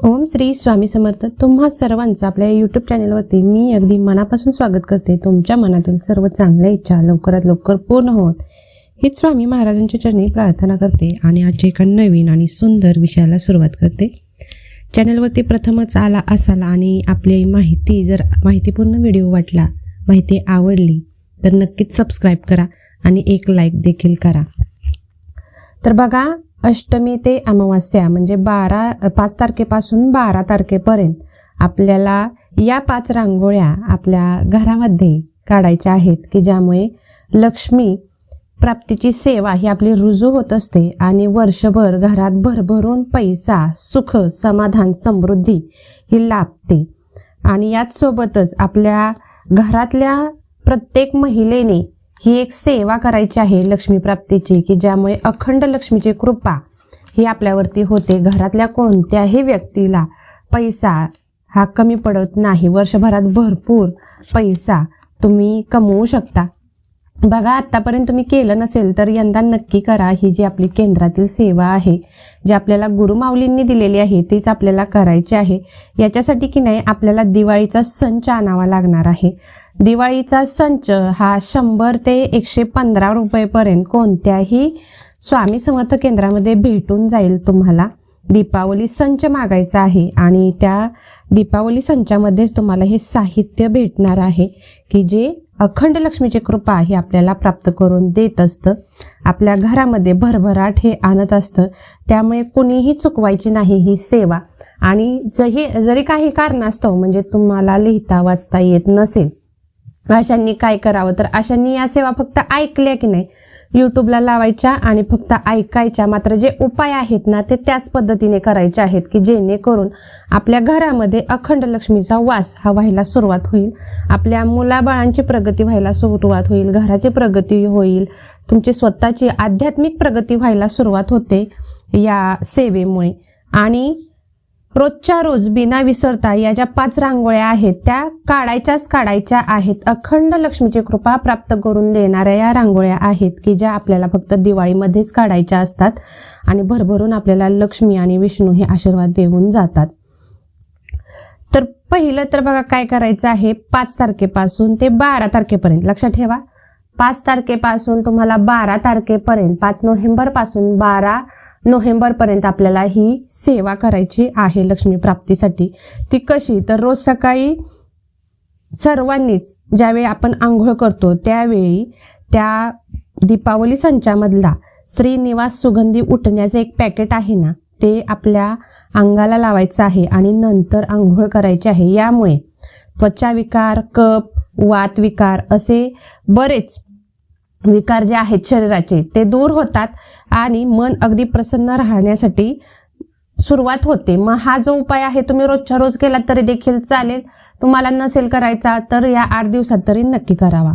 ओम श्री स्वामी समर्थ. तुम्हा सर्वांचं आपल्या यूट्यूब चॅनलवरती मी अगदी मनापासून स्वागत करते. तुमच्या मनातील सर्व चांगल्या इच्छा लवकरात लवकर पूर्ण होत हीच स्वामी महाराजांच्या चरणी प्रार्थना करते आणि आजच्या एका नवीन आणि सुंदर विषयाला सुरुवात करते. चॅनलवरती प्रथमच आला असाल आणि आपली माहितीपूर्ण व्हिडिओ वाटला, माहिती आवडली तर नक्कीच सबस्क्राईब करा आणि एक लाईक देखील करा. तर बघा, अष्टमी ते अमावास्या म्हणजे 5 तारखेपासून 12 तारखेपर्यंत आपल्याला या 5 रांगोळ्या आपल्या घरामध्ये काढायच्या आहेत की ज्यामुळे लक्ष्मी प्राप्तीची सेवा ही आपली रुजू होत असते आणि वर्षभर घरात भरभरून पैसा, सुख, समाधान, समृद्धी ही लाभते. आणि याच सोबतच आपल्या घरातल्या प्रत्येक महिलेने ही एक सेवा करायची आहे लक्ष्मी प्राप्तीची की ज्यामुळे अखंड लक्ष्मीची कृपा ही आपल्यावरती होते. घरातल्या कोणत्याही व्यक्तीला पैसा हा कमी पडत नाही. वर्षभरात भरपूर पैसा तुम्ही कमवू शकता. बघा, आतापर्यंत तुम्ही केलं नसेल तर यंदा नक्की करा. ही जी आपली केंद्रातील सेवा आहे, जी आपल्याला गुरुमाऊलींनी दिलेली आहे, तीच आपल्याला करायची आहे. याच्यासाठी की नाही आपल्याला दिवाळीचा संच आणावा लागणार आहे. दिवाळीचा संच हा 100 ते 115 रुपयेपर्यंत कोणत्याही स्वामी समर्थ केंद्रामध्ये भेटून जाईल. तुम्हाला दीपावली संच मागायचा आहे आणि त्या दीपावली संचामध्येच तुम्हाला हे साहित्य भेटणार आहे की जे अखंड लक्ष्मीची कृपा ही आपल्याला प्राप्त करून देत असतं. आपल्या घरामध्ये भरभराट हे आणत असतं. त्यामुळे कुणीही चुकवायची नाही ही सेवा. आणि जरी काही कारणास्तव म्हणजे तुम्हाला लिहिता वाचता येत नसेल, अशांनी काय करावं तर अशांनी या सेवा फक्त ऐकल्या की नाही यूट्यूबला लावायच्या आणि फक्त ऐकायच्या. मात्र जे उपाय आहेत ना ते त्याच पद्धतीने करायचे आहेत की जेणेकरून आपल्या घरामध्ये अखंड लक्ष्मीचा वास हा व्हायला सुरुवात होईल. आपल्या मुलाबाळांची प्रगती व्हायला सुरुवात होईल, घराची प्रगती होईल, तुमची स्वतःची आध्यात्मिक प्रगती व्हायला सुरुवात होते या सेवेमुळे. आणि रोजच्या रोज बिना विसरता या ज्या 5 रांगोळ्या आहेत त्या काढायच्या आहेत. अखंड लक्ष्मीची कृपा प्राप्त करून देणाऱ्या या रांगोळ्या आहेत की ज्या आपल्याला फक्त दिवाळीमध्येच काढायच्या असतात आणि भरभरून आपल्याला लक्ष्मी आणि विष्णू हे आशीर्वाद देऊन जातात. तर पहिलं तर बघा काय करायचं आहे, 5 तारखेपासून ते 12 तारखेपर्यंत लक्षात ठेवा. 5 तारखेपासून तुम्हाला 12 तारखेपर्यंत 5 नोव्हेंबरपासून 12 नोव्हेंबरपर्यंत आपल्याला ही सेवा करायची आहे लक्ष्मी प्राप्तीसाठी. ती कशी तर रोज सकाळी सर्वांनीच ज्यावेळी आपण आंघोळ करतो त्यावेळी त्या दीपावली संचामधला श्रीनिवास सुगंधी उठण्याचं एक पॅकेट आहे ना ते आपल्या अंगाला लावायचं आहे आणि नंतर आंघोळ करायची आहे. यामुळे त्वचाविकार, कफ, वातविकार असे बरेच विकार जे आहेत शरीराचे ते दूर होतात आणि मन अगदी प्रसन्न राहण्यासाठी सुरुवात होते. मग हा जो उपाय आहे तुम्ही रोजच्या रोज केला तरी देखील चालेल. तुम्हाला नसेल करायचा तर या 8 दिवसात तरी नक्की करावा.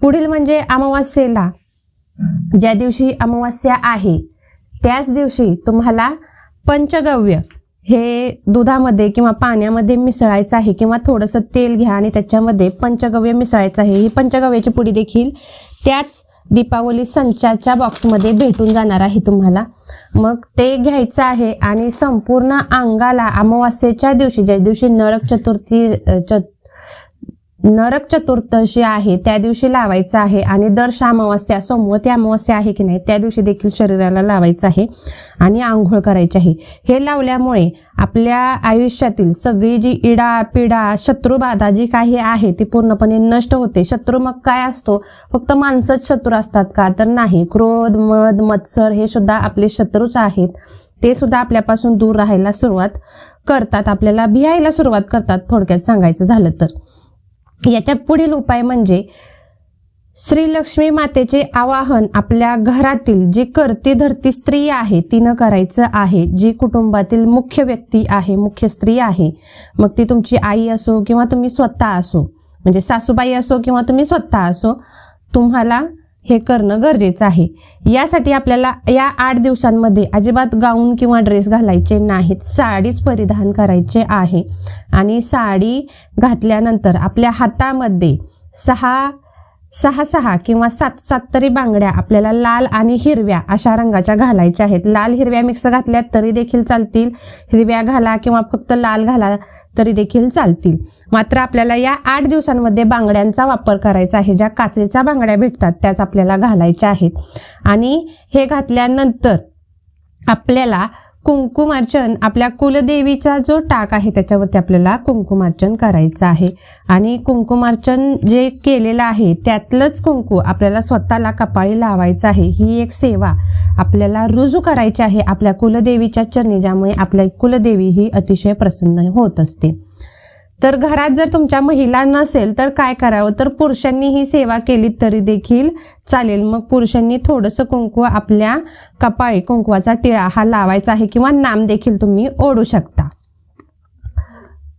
पुढील म्हणजे अमावास्येला, ज्या दिवशी अमावास्या आहे त्याच दिवशी तुम्हाला पंचगव्य हे दुधामध्ये किंवा पाण्यामध्ये मिसळायचं आहे किंवा थोडंसं तेल घ्या आणि त्याच्यामध्ये पंचगव्य मिसळायचं आहे. ही पंचगव्याची पुडी देखील त्याच दीपावली संचाच्या बॉक्समध्ये भेटून जाणार आहे तुम्हाला. मग ते घ्यायचं आहे आणि संपूर्ण अंगाला अमावास्येच्या दिवशी, ज्या दिवशी नरक चतुर्दशी आहे त्या दिवशी लावायचं आहे आणि दर अमावास्या, सोमवती अमावास्या आहे की नाही त्या दिवशी देखील शरीराला लावायचं आहे आणि आंघोळ करायची आहे. हे लावल्यामुळे आपल्या आयुष्यातील सगळी जी इडा पिडा शत्रुबाधा जी काही आहे ती पूर्णपणे नष्ट होते. शत्रू मग काय असतो, फक्त माणसंच शत्रू असतात का तर नाही. क्रोध, मद, मत्सर हे सुद्धा आपले शत्रूच आहेत. ते सुद्धा आपल्यापासून दूर राहायला सुरुवात करतात, आपल्याला भियायला सुरुवात करतात थोडक्यात सांगायचं झालं तर. याच्या पुढील उपाय म्हणजे श्रीलक्ष्मी मातेचे आवाहन आपल्या घरातील जी करती धरती स्त्री आहे तिनं करायचं आहे. जी कुटुंबातील मुख्य व्यक्ती आहे, मुख्य स्त्री आहे, मग ती तुमची आई असो किंवा तुम्ही स्वतः असो, म्हणजे सासूबाई असो किंवा तुम्ही स्वतः असो, तुम्हाला हे करणं गरजेचं आहे. यासाठी आपल्याला या 8 दिवसांमध्ये अजिबात गाऊन किंवा ड्रेस घालायचे नाहीत, साडीच परिधान करायचे आहे. आणि साडी घातल्यानंतर आपल्या हातामध्ये 6 6 किंवा 7 तरी बांगड्या आपल्याला लाल आणि हिरव्या अशा रंगाच्या घालायच्या आहेत. लाल हिरव्या मिक्स घातल्या तरी देखील चालतील, हिरव्या घाला किंवा फक्त लाल घाला तरी देखील चालतील. मात्र आपल्याला या 8 दिवसांमध्ये बांगड्यांचा वापर करायचा आहे. ज्या काचेच्या बांगड्या भेटतात त्याच आपल्याला घालायच्या आहेत. आणि हे घातल्यानंतर आपल्याला कुंकुमार्चन, आपल्या कुलदेवीचा जो टाक आहे त्याच्यावरती आपल्याला कुंकुमार्चन करायचं आहे. आणि कुंकुमार्चन जे केलेलं आहे त्यातलंच कुंकू आपल्याला स्वतःला कपाळी लावायचं आहे. ही एक सेवा आपल्याला रुजू करायची आहे आपल्या कुलदेवीच्या चरणी, ज्यामुळे आपल्या कुलदेवी ही अतिशय प्रसन्न होत असते. तर घरात जर तुमच्या महिला नसेल तर काय करावं, तर पुरुषांनी ही सेवा केली तरी देखील चालेल. मग पुरुषांनी थोडंसं कुंकू आपल्या कपाळी, कुंकवाचा टिळा हा लावायचा आहे किंवा नाम देखील तुम्ही ओढू शकता.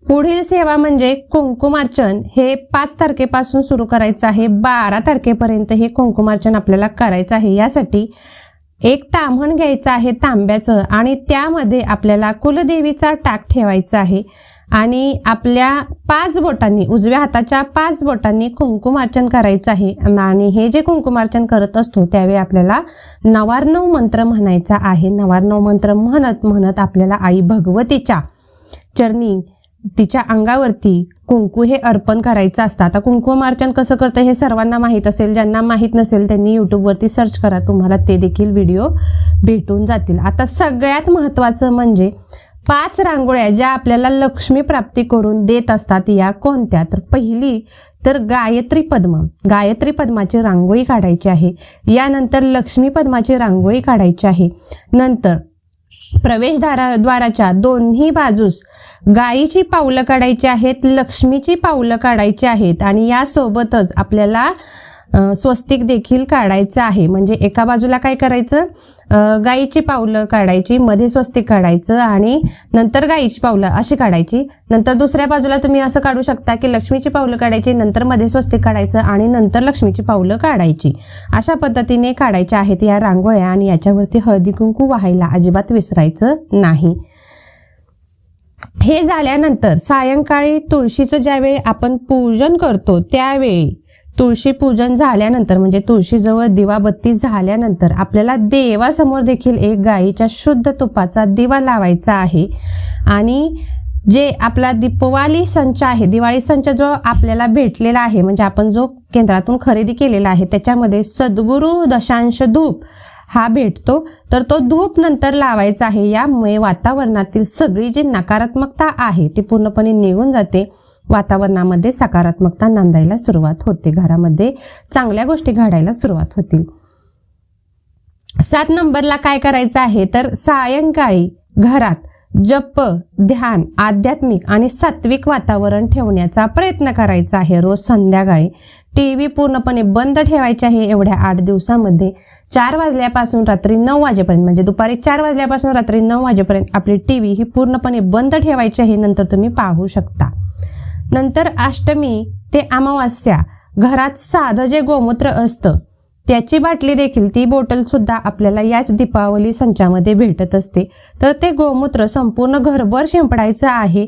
पुढील सेवा म्हणजे कुंकुमार्चन. हे 5 तारखेपासून सुरू करायचं आहे. 12 तारखेपर्यंत हे कुंकुमार्चन आपल्याला करायचं आहे. यासाठी एक ताम्हण घ्यायचं आहे तांब्याचं आणि त्यामध्ये आपल्याला कुलदेवीचा टाक ठेवायचा आहे आणि आपल्या 5 बोटांनी, उजव्या हाताच्या 5 बोटांनी कुंकुमार्चन करायचं आहे. आणि हे जे कुंकुमार्चन करत असतो त्यावेळी आपल्याला नवार्णव मंत्र म्हणायचा आहे. नवार्णव मंत्र म्हणत म्हणत आपल्याला आई भगवतीच्या चरणी, तिच्या अंगावरती कुंकू हे अर्पण करायचं असतं. आता कुंकुमार्चन कसं करतं हे सर्वांना माहीत असेल. ज्यांना माहीत नसेल त्यांनी यूट्यूबवरती सर्च करा, तुम्हाला ते देखील व्हिडिओ भेटून जातील. आता सगळ्यात महत्त्वाचं म्हणजे 5 रांगोळ्या ज्या आपल्याला लक्ष्मी प्राप्ती करून देत असतात या कोणत्या, तर पहिली तर गायत्री पद्म, गायत्री पद्माची रांगोळी काढायची आहे. यानंतर लक्ष्मी पद्माची रांगोळी काढायची आहे. नंतर प्रवेशद्वाराच्या दोन्ही बाजूस गायीची पावलं काढायची आहेत, लक्ष्मीची पावलं काढायची आहेत आणि यासोबतच आपल्याला स्वस्तिक देखील काढायचं आहे. म्हणजे एका बाजूला काय करायचं, गायीची पावलं काढायची, मध्ये स्वस्तिक काढायचं आणि नंतर गायीची पावलं अशी काढायची. नंतर दुसऱ्या बाजूला तुम्ही असं काढू शकता की लक्ष्मीची पावलं काढायची, नंतर मध्ये स्वस्तिक काढायचं आणि नंतर लक्ष्मीची पावलं काढायची. अशा पद्धतीने काढायच्या आहेत या रांगोळ्या आणि याच्यावरती हळदी कुंकू वाहायला अजिबात विसरायचं नाही. हे झाल्यानंतर सायंकाळी तुळशीचं ज्यावेळी आपण पूजन करतो त्यावेळी, तुळशी पूजन झाल्यानंतर म्हणजे तुळशीजवळ दिवाबत्ती झाल्यानंतर आपल्याला देवासमोर देखील एक गाईच्या शुद्ध तुपाचा दिवा लावायचा आहे. आणि जे आपला दीपवाली संच आहे, दिवाळी संच जो आपल्याला भेटलेला आहे, म्हणजे आपण जो केंद्रातून खरेदी केलेला आहे त्याच्यामध्ये सद्गुरू दशांश धूप हा भेटतो, तर तो धूप नंतर लावायचा आहे. यामुळे वातावरणातील सगळी जी नकारात्मकता आहे ती पूर्णपणे निघून जाते. वातावरणामध्ये सकारात्मकता नांदायला सुरुवात होते, घरामध्ये चांगल्या गोष्टी घडायला सुरुवात होतील. 7 नंबरला काय करायचं आहे, तर सायंकाळी घरात जप, ध्यान, आध्यात्मिक आणि सात्विक वातावरण ठेवण्याचा प्रयत्न करायचा आहे. रोज संध्याकाळी टीव्ही पूर्णपणे बंद ठेवायचे आहे. एवढ्या 8 दिवसामध्ये 4 वाजल्यापासून रात्री 9 वाजेपर्यंत, म्हणजे दुपारी 4 वाजल्यापासून रात्री 9 वाजेपर्यंत आपली टीव्ही ही पूर्णपणे बंद ठेवायची आहे. नंतर तुम्ही पाहू शकता. नंतर अष्टमी ते अमावास्या घरात साधं जे गोमूत्र असतं त्याची बाटली देखील, ती बॉटल सुद्धा आपल्याला याच दीपावली संचामध्ये भेटत असते. तर ते गोमूत्र संपूर्ण घरभर शिंपडायचं आहे.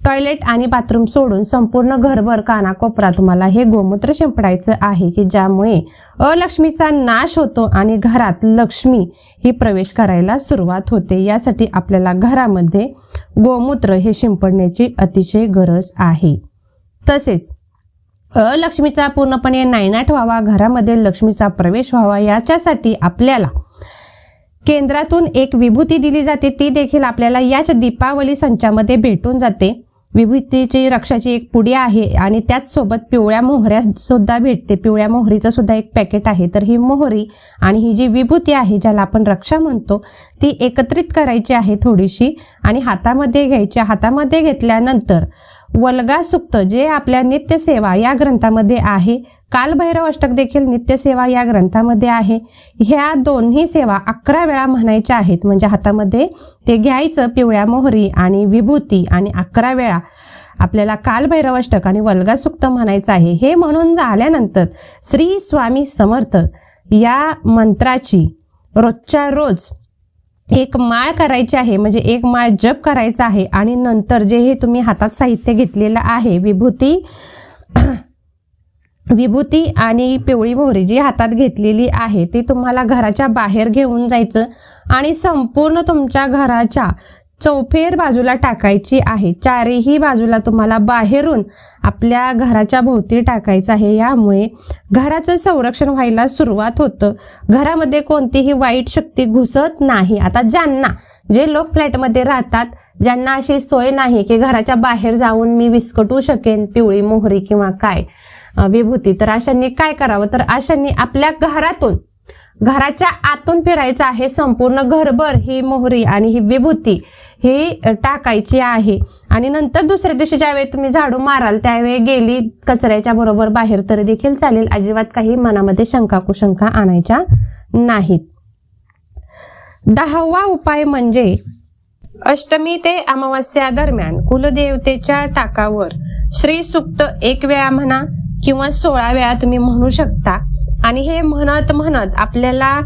टॉयलेट आणि बाथरूम सोडून संपूर्ण घरभर कानाकोपरा तुम्हाला हे गोमूत्र शिंपडायचं आहे, की ज्यामुळे अलक्ष्मीचा नाश होतो आणि घरात लक्ष्मी ही प्रवेश करायला सुरुवात होते. यासाठी आपल्याला घरामध्ये गोमूत्र हे शिंपडण्याची अतिशय गरज आहे. तसेच अलक्ष्मीचा पूर्णपणे नायनाट व्हावा, घरामध्ये लक्ष्मीचा प्रवेश व्हावा, याच्यासाठी आपल्याला केंद्रातून एक विभूती दिली जाते, ती देखील आपल्याला याच दीपावली संचामध्ये भेटून जाते. विभूतीची रक्षाची एक पुडी आहे आणि त्याच सोबत पिवळ्या मोहऱ्या सुद्धा भेटते. पिवळ्या मोहरीचं सुद्धा एक पॅकेट आहे. तर ही मोहरी आणि ही जी विभूती आहे ज्याला आपण रक्षा म्हणतो ती एकत्रित करायची आहे थोडीशी आणि हातामध्ये घ्यायची. हातामध्ये घेतल्यानंतर वल्गा सुक्त जे आपल्या नित्यसेवा या ग्रंथामध्ये आहे, कालभैरव अष्टक देखील नित्यसेवा या ग्रंथामध्ये आहे, ह्या दोन्ही सेवा 11 वेळा म्हणायच्या आहेत. म्हणजे हातामध्ये ते घ्यायचं पिवळ्या मोहरी आणि विभूती आणि 11 वेळा आपल्याला कालभैरव अष्टक आणि वल्गा सुक्त म्हणायचं आहे. हे म्हणून झाल्यानंतर श्री स्वामी समर्थ या मंत्राची रोजच्या रोज एक माळ करायची आहे. म्हणजे एक माळ जप करायचा आहे आणि नंतर जे हे तुम्ही हातात साहित्य घेतलेलं आहे, विभूती विभूती आणि पिवळी मोहरी जी हातात घेतलेली आहे ती तुम्हाला घराच्या बाहेर घेऊन जायचं आणि संपूर्ण तुमच्या घराच्या चौफेर बाजूला टाकायची आहे. चारही बाजूला तुम्हाला बाहेरून आपल्या घराच्या भोवती टाकायचं आहे. यामुळे घराचं संरक्षण व्हायला सुरुवात होतं. घरामध्ये कोणतीही वाईट शक्ती घुसत नाही. आता जे लोक फ्लॅटमध्ये राहतात, ज्यांना अशी सोय नाही की घराच्या बाहेर जाऊन मी विस्कटू शकेन पिवळी मोहरी किंवा काय विभूती, तर अशांनी काय करावं, तर अशांनी आपल्या घराच्या आतून फिरायचं आहे. संपूर्ण घरभर ही मोहरी आणि ही विभूती ही टाकायची आहे. आणि नंतर दुसऱ्या दिवशी ज्यावेळी तुम्ही झाडू माराल त्यावेळी गेली कचऱ्याच्या बरोबर बाहेर तरी देखील चालेल. अजिबात काही मनामध्ये शंका कुशंका आणायच्या नाहीत. 10वा उपाय म्हणजे अष्टमी ते अमावस्या दरम्यान कुलदेवतेच्या टाकावर श्री सूक्त 1 वेळा म्हणा किंवा 16 वेळा तुम्ही म्हणू शकता. आणि हे म्हणत म्हणत आपल्याला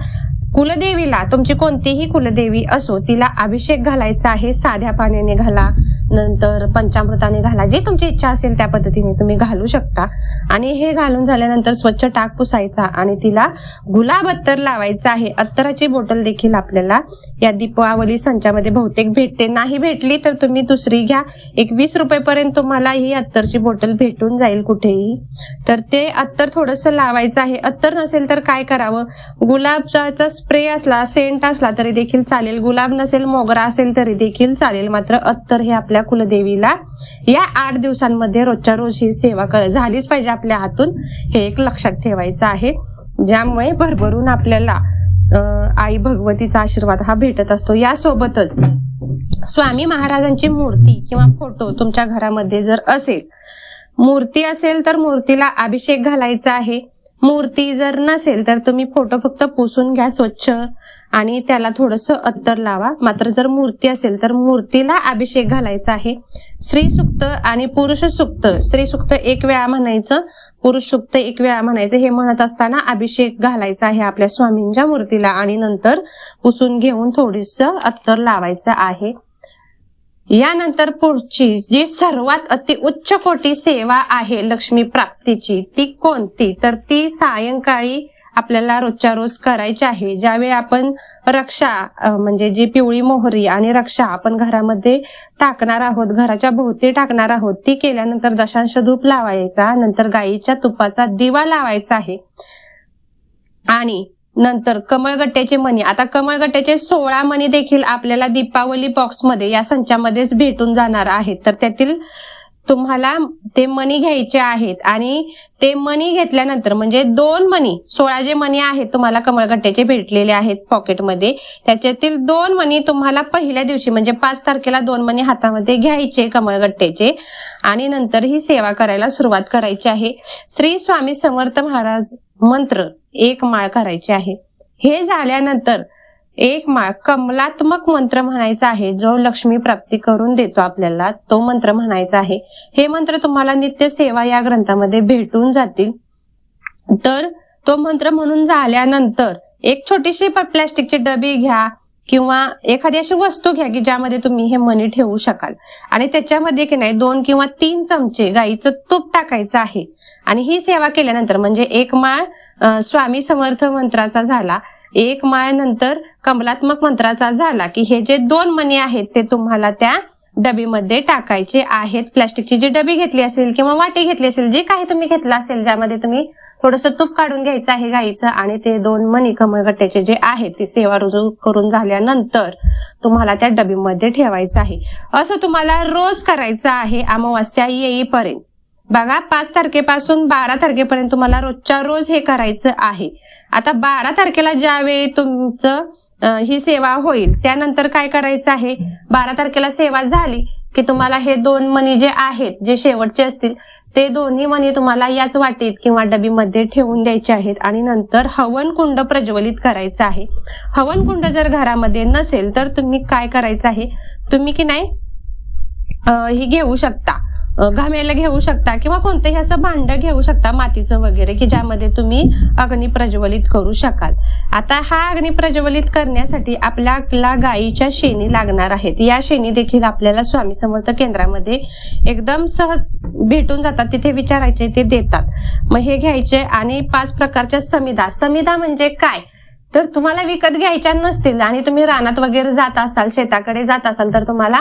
कुलदेवीला, तुमची कोणतीही कुलदेवी असो, तिला अभिषेक घालायचा आहे. साध्या पाण्याने घाला, नंतर पंचामृताने घाला, जे तुमची इच्छा असेल त्या पद्धतीने तुम्ही घालू शकता. आणि हे घालून झाल्यानंतर स्वच्छ टाक पुसायचा आणि तिला गुलाब अत्तर लावायचा आहे. अत्तराची बॉटल देखील आपल्याला या दीपावली संचामध्ये बहुतेक भेटते. नाही भेटली तर तुम्ही दुसरी घ्या. 20 रुपयेपर्यंत तुम्हाला ही अत्तरची बॉटल भेटून जाईल कुठेही. तर ते अत्तर थोडंसं लावायचं आहे. अत्तर नसेल तर काय करावं, गुलाबाचा स्प्रे असला, सेंट असला तरी देखील चालेल. गुलाब नसेल, मोगरा असेल तरी देखील चालेल. मात्र अत्तर हे आपल्या कुलदेवीला या 8 दिवसांमध्ये रोजच्या रोज ही सेवा झालीच पाहिजे आपल्या हातून. हे एक लक्षात ठेवायचं आहे, ज्यामुळे भरभरून आपल्याला आई भगवतीचा आशीर्वाद हा भेटत असतो. यासोबतच स्वामी महाराजांची मूर्ती किंवा फोटो तुमच्या घरामध्ये जर असेल, मूर्ती असेल तर मूर्तीला अभिषेक घालायचा आहे. मूर्ती जर नसेल तर तुम्ही फोटो फक्त पुसून घ्या स्वच्छ आणि त्याला थोडंसं अत्तर लावा. मात्र जर मूर्ती असेल तर मूर्तीला अभिषेक घालायचा आहे. श्री सूक्त आणि पुरुष सूक्त, श्री सूक्त 1 वेळा म्हणायचं, पुरुष सूक्त 1 वेळा म्हणायचं. हे म्हणत असताना अभिषेक घालायचा आहे आपल्या स्वामींच्या मूर्तीला आणि नंतर पुसून घेऊन थोडीसं अत्तर लावायचं आहे. यानंतर पुढची जी सर्वात अति उच्च कोटी सेवा आहे लक्ष्मी प्राप्तीची, ती कोणती, तर ती सायंकाळी आपल्याला रोजच्या रोज करायची आहे. ज्यावेळी आपण रक्षा म्हणजे जी पिवळी मोहरी आणि रक्षा आपण घरामध्ये टाकणार आहोत, घराच्या भोवती टाकणार आहोत, ती केल्यानंतर दशांश धूप लावायचा, नंतर गाईच्या तुपाचा दिवा लावायचा आहे. आणि नंतर कमळगट्ट्याचे मणी, आता कमळगट्ट्याचे 16 मणी देखील आपल्याला दीपावली बॉक्समध्ये या संचामध्येच भेटून जाणार आहेत. तर त्यातील तुम्हाला ते मणी घ्यायचे आहेत आणि ते मणी घेतल्यानंतर म्हणजे 2 मणी, 16 जे मणी आहेत तुम्हाला कमळगट्ट्याचे भेटलेले आहेत पॉकेटमध्ये, त्याच्यातील 2 मणी तुम्हाला पहिल्या दिवशी म्हणजे 5 तारखेला 2 मणी हातामध्ये घ्यायचे कमळगट्ट्याचे आणि नंतर ही सेवा करायला सुरुवात करायची आहे. श्री स्वामी समर्थ महाराज मंत्र 1 माळ करायची आहे. हे झाल्यानंतर 1 माळ कमलात्मक मंत्र म्हणायचा आहे, जो लक्ष्मी प्राप्ती करून देतो आपल्याला, तो मंत्र म्हणायचा आहे. हे मंत्र तुम्हाला नित्य सेवा या ग्रंथामध्ये भेटून जातील. तर तो मंत्र म्हणून झाल्यानंतर एक छोटीशी प्लॅस्टिकची डबी घ्या किंवा एखादी अशी वस्तू घ्या की ज्यामध्ये तुम्ही हे मणी ठेवू शकाल आणि त्याच्यामध्ये की नाही 2 किंवा 3 चमचे गाईचं तूप टाकायचं आहे. आणि ही सेवा केल्यानंतर म्हणजे 1 माळ स्वामी समर्थ मंत्राचा झाला, 1 माळ नंतर कमलात्मक मंत्राचा झाला की हे जे 2 मणी आहेत ते तुम्हाला त्या डबीमध्ये टाकायचे आहेत. प्लास्टिकची जी डबी घेतली असेल किंवा वाटी घेतली असेल, जे काही तुम्ही घेतलं असेल, ज्यामध्ये तुम्ही थोडंसं तूप काढून घ्यायचं आहे गाईचं आणि ते 2 मणी कमळगट्ट्याचे जे आहेत ते सेवा रुजू करून झाल्यानंतर तुम्हाला त्या डबीमध्ये ठेवायचं आहे. असं तुम्हाला रोज करायचं आहे अमावस्या येईपर्यंत. बघा, 5 तारखेपासून 12 तारखेपर्यंत तुम्हाला रोजच्या रोज हे करायचं आहे. आता 12 तारखेला ज्यावेळी तुमचं ही सेवा होईल त्यानंतर काय करायचं आहे, 12 तारखेला सेवा झाली की तुम्हाला हे 2 मणी जे आहेत, जे शेवटचे असतील, ते दोन्ही मणी तुम्हाला याच वाटीत किंवा डबीमध्ये ठेवून द्यायचे आहेत आणि नंतर हवन कुंड प्रज्वलित करायचं आहे. हवन कुंड जर घरामध्ये नसेल तर तुम्ही काय करायचं आहे, तुम्ही की नाही ही घेऊ शकता घामेलं घेऊ शकता किंवा कोणतंही असं भांड घेऊ शकता मातीचं वगैरे, की ज्यामध्ये तुम्ही अग्नी प्रज्वलित करू शकाल. आता हा अग्नी प्रज्वलित करण्यासाठी आपल्याला गायीच्या शेणी लागणार आहेत. या शेणी देखील आपल्याला स्वामी समर्थ केंद्रामध्ये एकदम सहज भेटून जातात. तिथे विचारायचे ते देतात. मग हे घ्यायचे आणि 5 प्रकारच्या समिधा. समिधा म्हणजे काय तर तुम्हाला विकत घ्यायच्या नसतील आणि तुम्ही रानात वगैरे जात असाल, शेताकडे जात असाल, तर तुम्हाला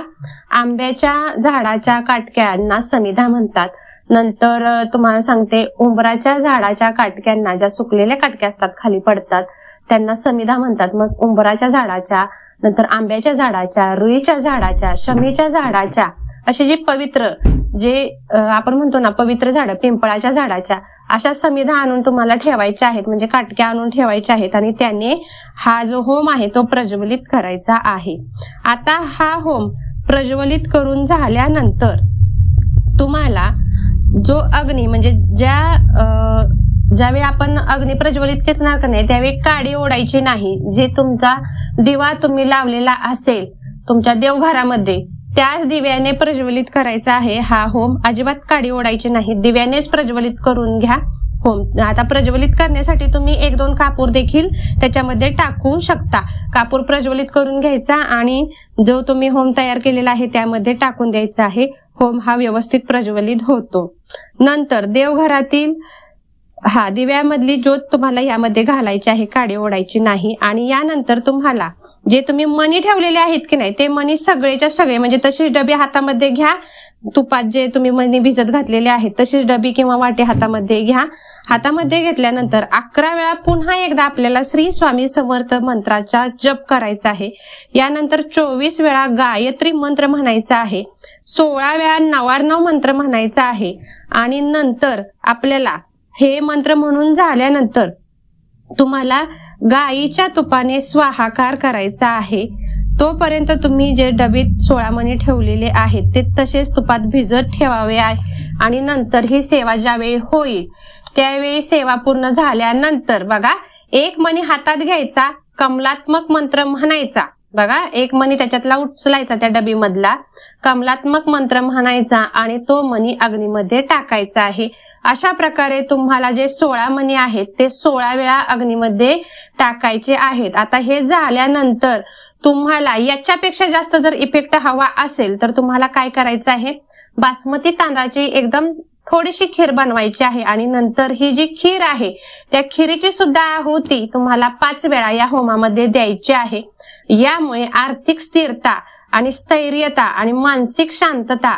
आंब्याच्या झाडाच्या काटक्यांना समिधा म्हणतात. नंतर तुम्हाला सांगते, उंबराच्या झाडाच्या काटक्यांना, ज्या सुकलेल्या काटक्या असतात खाली पडतात, त्यांना समिधा म्हणतात. मग उंबराच्या झाडाच्या, नंतर आंब्याच्या झाडाच्या, रुईच्या झाडाच्या, शमीच्या झाडाच्या, अशी जी पवित्र, जे आपण म्हणतो ना पवित्र झाडं, पिंपळाच्या झाडाच्या, अशा समिधा आणून तुम्हाला ठेवायच्या आहेत, म्हणजे काटक्या आणून ठेवायच्या आहेत आणि त्याने हा जो होम आहे तो प्रज्वलित करायचा आहे. आता हा होम प्रज्वलित करून झाल्यानंतर तुम्हाला जो अग्नी, म्हणजे ज्यावेळी आपण अग्नी प्रज्वलित करणार का नाही, त्यावेळी काडी ओढायची नाही. जे तुमचा दिवा तुम्ही लावलेला असेल तुमच्या देवघरामध्ये, त्याच दिव्याने प्रज्वलित करायचा आहे हा होम. अजिबात काडी ओढायची नाही, दिव्यानेच प्रज्वलित करून घ्या होम. आता प्रज्वलित करण्यासाठी तुम्ही 1-2 कापूर देखील त्याच्यामध्ये टाकू शकता. कापूर प्रज्वलित करून घ्यायचा आणि जो तुम्ही होम तयार केलेला आहे त्यामध्ये टाकून द्यायचा आहे. होम हा व्यवस्थित प्रज्वलित होतो. नंतर देवघरातील दिव्यामधली ज्योत तुम्हाला यामध्ये घालायची आहे, काडी ओढायची नाही. आणि यानंतर तुम्हाला जे तुम्ही मणी ठेवलेले आहेत की नाही, ते मणी सगळेच्या सगळे, म्हणजे तशीच डबी हातामध्ये घ्या. तुपात जे तुम्ही मणी भिजत घातलेले आहेत तशीच डबी किंवा वाटी हातामध्ये घ्या. हातामध्ये घेतल्यानंतर 11 वेळा पुन्हा एकदा आपल्याला श्री स्वामी समर्थ मंत्राचा जप करायचा आहे. यानंतर 24 वेळा गायत्री मंत्र म्हणायचा आहे. 16 वेळा नवार्णव मंत्र म्हणायचा आहे. आणि नंतर आपल्याला हे मंत्र म्हणून झाल्यानंतर तुम्हाला गायीच्या तुपाने स्वाहाकार करायचा आहे. तोपर्यंत तुम्ही जे डबीत 16 मणी ठेवलेले आहेत ते तसेच तुपात भिजत ठेवावे आहे. आणि नंतर ही सेवा ज्यावेळी होईल त्यावेळी सेवा पूर्ण झाल्यानंतर बघा, 1 मणी हातात घ्यायचा, कमलात्मक मंत्र म्हणायचा. बघा, 1 मणी त्याच्यातला उचलायचा, त्या डबीमधला कमलात्मक मंत्र म्हणायचा आणि तो मणी अग्नीमध्ये टाकायचा आहे. अशा प्रकारे तुम्हाला जे 16 मणी आहेत ते 16 वेळा अग्नीमध्ये टाकायचे आहेत. आता हे झाल्यानंतर तुम्हाला याच्यापेक्षा जास्त जर इफेक्ट हवा असेल तर तुम्हाला काय करायचं आहे, बासमती तांदळाची एकदम थोडीशी खीर बनवायची आहे. आणि नंतर ही जी खीर आहे त्या खिरीची सुद्धा आहुती तुम्हाला 5 वेळा या होमामध्ये द्यायची आहे. यामुळे आर्थिक स्थिरता आणि स्थैर्यता आणि मानसिक शांतता,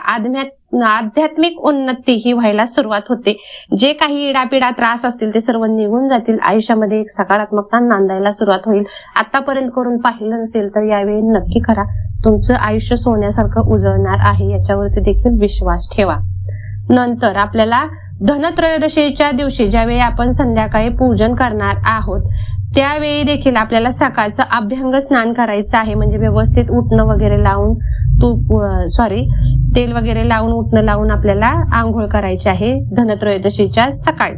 आध्यात्मिक उन्नती ही व्हायला सुरुवात होते. जे काही इडापिडा त्रास असतील ते सर्व निघून जातील. आयुष्यामध्ये एक सकारात्मकता नांदायला सुरुवात होईल. आतापर्यंत करून पाहिलं नसेल तर यावेळी नक्की करा. तुमचं आयुष्य सोन्यासारखं उजळणार आहे, याच्यावरती देखील विश्वास ठेवा. नंतर आपल्याला धनत्रयोदशीच्या दिवशी ज्यावेळी आपण संध्याकाळी पूजन करणार आहोत त्यावेळी देखील आपल्याला सकाळचं अभ्यंग स्नान करायचं आहे. म्हणजे व्यवस्थित उटणं वगैरे लावून, तेल वगैरे लावून, उटणं लावून आपल्याला आंघोळ करायची आहे धनत्रयोदशीच्या सकाळी.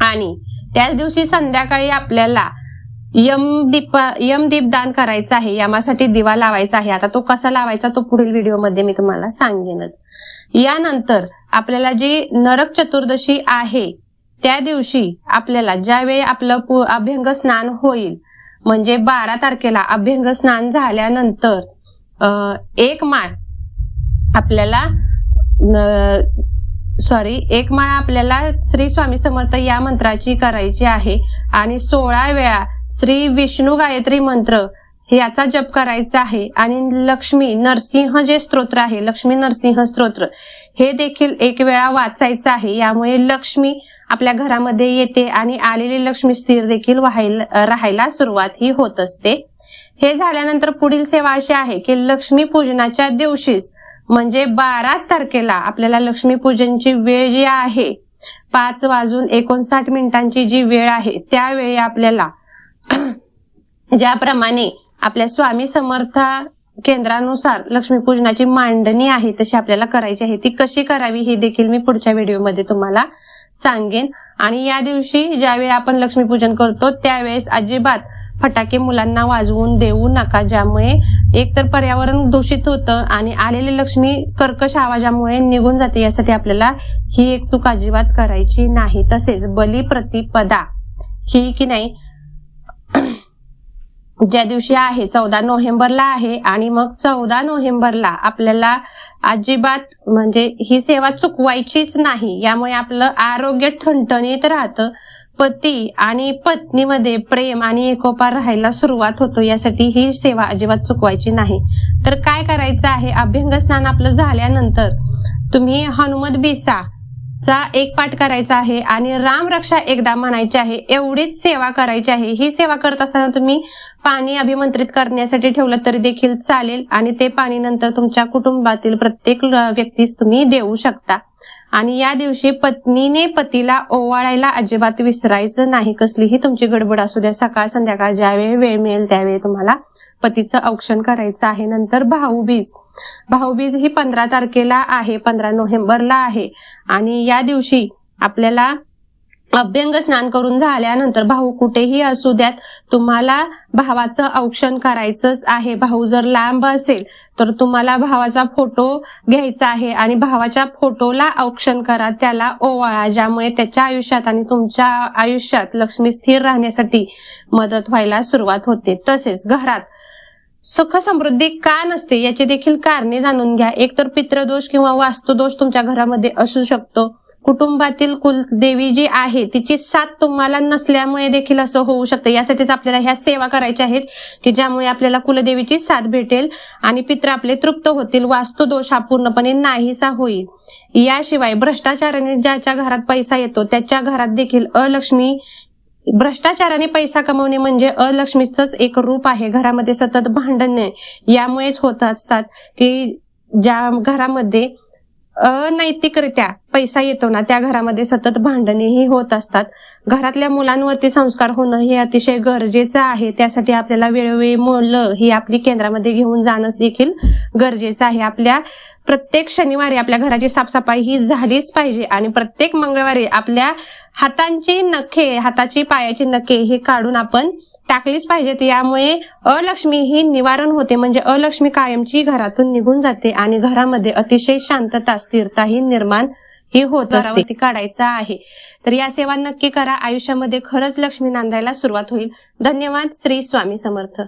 आणि त्याच दिवशी संध्याकाळी आपल्याला यमदीपदान करायचं आहे. यमासाठी दिवा लावायचा आहे. आता तो कसा लावायचा तो पुढील व्हिडिओमध्ये मी तुम्हाला सांगेनच. यानंतर आपल्याला जी नरक चतुर्दशी आहे त्या दिवशी आपल्याला ज्यावेळी आपलं अभ्यंग स्नान होईल, म्हणजे 12 तारखेला अभ्यंग स्नान झाल्यानंतर 1 माळ आपल्याला श्री स्वामी समर्थ या मंत्राची करायची आहे. आणि 16 वेळा श्री विष्णू गायत्री मंत्र याचा जप करायचा आहे. आणि लक्ष्मी नरसिंह जे स्तोत्र आहे, लक्ष्मी नरसिंह स्तोत्र, हे देखील 1 वेळा वाचायचं आहे. यामुळे लक्ष्मी आपल्या घरामध्ये येते आणि आलेली लक्ष्मी स्थिर देखील राहायला सुरुवात ही होत असते. हे झाल्यानंतर पुढील सेवा अशी आहे की लक्ष्मी पूजनाच्या दिवशीच, म्हणजे 12 तारखेला आपल्याला लक्ष्मी पूजनची वेळ जी आहे 5:59 जी वेळ आहे, त्यावेळी आपल्याला ज्याप्रमाणे आपल्या स्वामी समर्थ केंद्रानुसार लक्ष्मीपूजनाची मांडणी आहे तशी आपल्याला करायची आहे. ती कशी करावी हे देखील मी पुढच्या व्हिडिओमध्ये तुम्हाला सांगेन. आणि या दिवशी ज्यावेळी आपण लक्ष्मीपूजन करतो त्यावेळेस अजिबात फटाके मुलांना वाजवून देऊ नका, ज्यामुळे एकतर पर्यावरण दूषित होतं आणि आलेली लक्ष्मी कर्कश आवाजामुळे निघून जाते. यासाठी आपल्याला ही एक चूक अजिबात करायची नाही. तसेच बलिप्रतिपदा ही की नाही ज्या दिवशी आहे 14 नोव्हेंबरला आहे आणि मग 14 नोव्हेंबरला आपल्याला अजिबात म्हणजे ही सेवा चुकवायचीच नाही. यामुळे आपलं आरोग्य ठणठणीत राहतं. पती आणि पत्नीमध्ये प्रेम आणि एकोपा राहायला सुरुवात होतो. यासाठी ही सेवा अजिबात चुकवायची नाही. तर काय करायचं आहे, अभ्यंग स्नान आपलं झाल्यानंतर तुम्ही हनुमत बिसा चा एक पाठ करायचा आहे आणि राम रक्षा एकदा म्हणायची आहे. एवढीच सेवा करायची आहे. ही सेवा करत असताना तुम्ही पाणी अभिमंत्रित करण्यासाठी ठेवलं तरी देखील चालेल आणि ते पाणी नंतर तुमच्या कुटुंबातील प्रत्येक व्यक्तीस तुम्ही देऊ शकता. आणि या दिवशी पत्नीने पतीला ओवाळायला अजिबात विसरायचं नाही. कसलीही तुमची गडबड असू द्या, सकाळ संध्याकाळ ज्यावेळी वेळ मिळेल त्यावेळी तुम्हाला पतीचं औक्षण करायचं आहे. नंतर भाऊबीज ही 15 तारखेला आहे, 15 नोव्हेंबरला आहे आणि या दिवशी आपल्याला अभ्यंग स्नान करून झाल्यानंतर भाऊ कुठेही असू द्यात, तुम्हाला भावाचं औक्षण करायचंच आहे. भाऊ जर लांब असेल तर तुम्हाला भावाचा फोटो घ्यायचा आहे आणि भावाच्या फोटोला औक्षण करा, त्याला ओवाळा, ज्यामुळे त्याच्या आयुष्यात आणि तुमच्या आयुष्यात लक्ष्मी स्थिर राहण्यासाठी मदत व्हायला सुरुवात होते. तसेच घरात सुख समृद्धी का नसते याची देखील कारणे जाणून घ्या. एकतर पितृदोष किंवा वास्तुदोष तुमच्या घरामध्ये असू शकतो. कुटुंबातील कुलदेवी जी आहे तिची साथ तुम्हाला नसल्यामुळे देखील असं होऊ शकतं. यासाठीच आपल्याला ह्या सेवा करायच्या आहेत की ज्यामुळे आपल्याला कुलदेवीची साथ भेटेल आणि पितृ आपले तृप्त होतील. वास्तुदोष हा पूर्णपणे नाहीसा होईल. याशिवाय भ्रष्टाचाराने ज्याच्या घरात पैसा येतो त्याच्या घरात देखील भ्रष्टाचाराने पैसा कमवणे म्हणजे अलक्ष्मीचंच एक रूप आहे. घरामध्ये सतत भांडणे यामुळेच होत असतात की ज्या घरामध्ये अनैतिकरित्या पैसा येतो ना त्या घरामध्ये सतत भांडणेही होत असतात. घरातल्या मुलांवरती संस्कार होणं हे अतिशय गरजेचं आहे. त्यासाठी आपल्याला वेळोवेळी मुलं ही आपली केंद्रामध्ये घेऊन जाणं देखील गरजेचं आहे. आपल्या प्रत्येक शनिवारी आपल्या घराची साफसफाई ही झालीच पाहिजे आणि प्रत्येक मंगळवारी आपल्या हाताची पायाची नखे हे काढून आपण टाकलीच पाहिजेत. यामुळे अलक्ष्मी ही निवारण होते, म्हणजे अलक्ष्मी कायमची घरातून निघून जाते आणि घरामध्ये अतिशय शांतता स्थिरता ही निर्माण ही होत असते. ती काढायचा आहे. तर या सेवा नक्की करा. आयुष्यामध्ये खरंच लक्ष्मी नांदायला सुरुवात होईल. धन्यवाद. श्री स्वामी समर्थ.